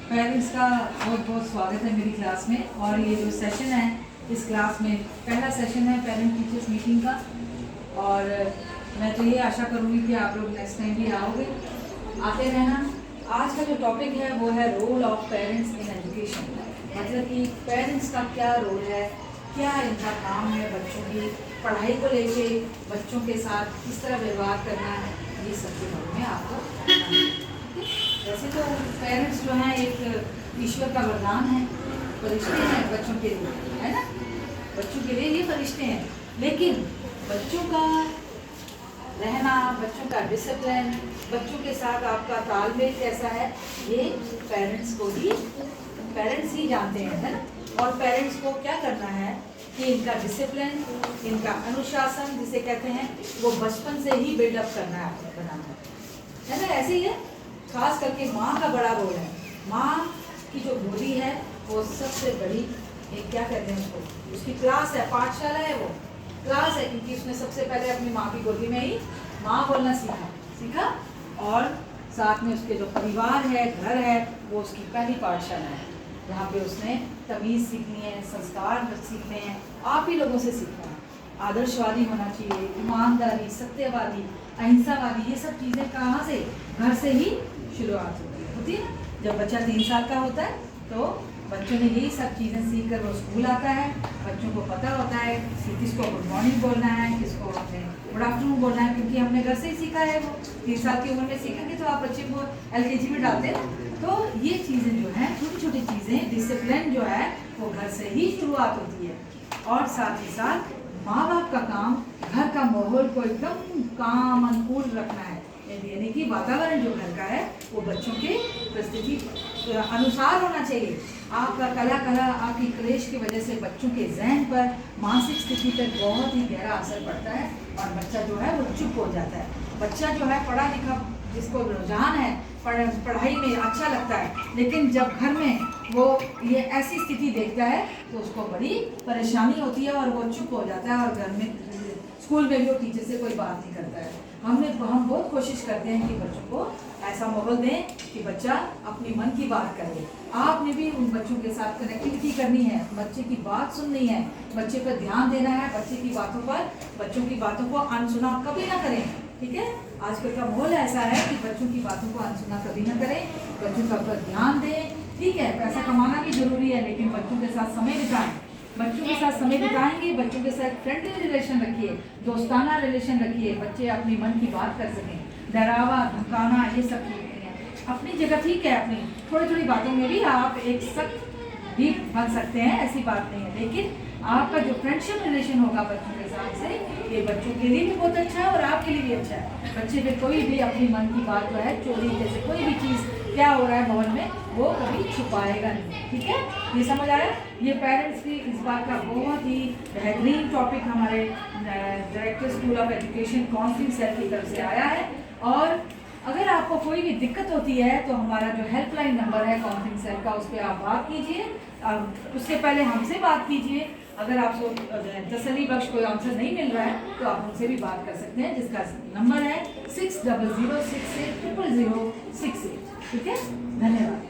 Parents का बहुत बहुत स्वागत है मेरी क्लास में। और ये जो सेशन है इस क्लास में पहला सेशन है पेरेंट टीचर्स मीटिंग का। और मैं तो ये आशा करूँगी कि आप लोग नेक्स्ट टाइम भी आओगे, आते रहना। आज का जो टॉपिक है वो है role of parents in education. मतलब कि पेरेंट्स का क्या रोल है, क्या इनका काम है बच्चों की पढ़ाई को लेके, बच्चों के साथ किस तरह व्यवहार करना है, ये सब के बारे में आपको। वैसे तो पेरेंट्स जो हैं एक ईश्वर का वरदान है, फरिश्ते हैं बच्चों के लिए, है ना। बच्चों के लिए ये फरिश्ते हैं, लेकिन बच्चों का रहना, बच्चों का डिसिप्लिन, बच्चों के साथ आपका तालमेल कैसा है, ये पेरेंट्स ही जानते हैं, है ना। और पेरेंट्स को क्या करना है कि इनका डिसिप्लिन, इनका अनुशासन जिसे कहते हैं, वो बचपन से ही बिल्डअप करना है, बनाना है ना। ऐसे ही है, खास करके माँ का बड़ा रोल है। माँ की जो गोदी है वो सबसे बड़ी एक क्या कहते हैं उसको, उसकी क्लास है, पाठशाला है, वो क्लास है, क्योंकि उसने सबसे पहले अपनी माँ की गोदी में ही माँ बोलना सीखा। और साथ में उसके जो परिवार है, घर है, वो उसकी पहली पाठशाला है, जहाँ पे उसने तमीज़ सीखनी है, संस्कार सीखने हैं, आप ही लोगों से सीखना है। आदर्शवादी होना चाहिए, ईमानदारी, सत्यवादी, अहिंसावादी, ये सब चीज़ें कहाँ से, घर से ही शुरुआत होती है। जब बच्चा 3 साल का होता है तो बच्चों ने यही सब चीज़ें सीख कर वो स्कूल आता है। बच्चों को पता होता है कि किसको गुड मॉर्निंग बोलना है, किसको हमने गुड आफ्टरनून बोलना है, क्योंकि हमने घर से ही सीखा है। वो 3 साल की उम्र में सीखेंगे तो आप बच्चे को LKG में डालते हैं। तो ये चीज़ें जो हैं, छोटी छोटी चीज़ें, डिसिप्लिन जो है वो घर से ही शुरुआत होती है। और साथ ही साथ माँ बाप का काम घर का माहौल को एकदम काम अनुकूल रखना है, यानी कि वातावरण जो घर का है वो बच्चों के परिस्थिति अनुसार होना चाहिए। आपका कला आपकी क्लेश की वजह से बच्चों के जहन पर, मानसिक स्थिति पर बहुत ही गहरा असर पड़ता है और बच्चा जो है वो चुप हो जाता है। बच्चा जो है पढ़ा लिखा, जिसको रुझान है पढ़ाई में, अच्छा लगता है, लेकिन जब घर में वो ये ऐसी स्थिति देखता है तो उसको बड़ी परेशानी होती है और वो चुप हो जाता है। और घर में, स्कूल में भी वो टीचर से कोई बात नहीं करता है। हम बहुत कोशिश करते हैं कि बच्चों को ऐसा माहौल दें कि बच्चा अपनी मन की बात करे। आपने भी उन बच्चों के साथ कनेक्टिविटी करनी है, बच्चे की बात सुननी है, बच्चे पर ध्यान देना है, बच्चे की बातों पर, बच्चों की बातों को अनसुना कभी ना करें, ठीक है। आजकल का माहौल ऐसा है कि बच्चों की बातों को अनसुना कभी ना करें, बच्चों का पर ध्यान दें। ठीक है, पैसा कमाना भी जरूरी है, लेकिन बच्चों के साथ समय बिताएं। बच्चों के साथ समय बिताएंगे, बच्चों के साथ फ्रेंडली रिलेशन रखिए, दोस्ताना रिलेशन रखिए, बच्चे अपनी मन की बात कर सकें। डरावा धमकाना ये सब चीज़ें हैं अपनी जगह, ठीक है। अपनी थोड़ी थोड़ी बातों में भी आप एक सख्त भी बन सकते हैं, ऐसी बात नहीं है, लेकिन आपका जो फ्रेंडशिप रिलेशन होगा बच्चों के साथ से, ये बच्चों के लिए भी बहुत अच्छा है और आपके लिए भी अच्छा है। बच्चे पे कोई भी अपनी मन की बात जो है, चोरी जैसे कोई भी चीज़ क्या हो रहा है माहौल में, वो कभी छुपाएगा नहीं, ठीक है। ये समझ आया। ये पेरेंट्स की इस बात का बहुत ही बेहतरीन टॉपिक हमारे director school of education counselling cell की तरफ से आया है। और अगर आपको कोई भी दिक्कत होती है तो हमारा जो हेल्पलाइन नंबर है काउंसलिंग सेल का, उस पर आप बात कीजिए। उससे पहले हमसे बात कीजिए। अगर आपको तसल्ली बख्श कोई आंसर नहीं मिल रहा है तो आप उनसे भी बात कर सकते हैं, जिसका नंबर है 6006800068, ठीक है। धन्यवाद।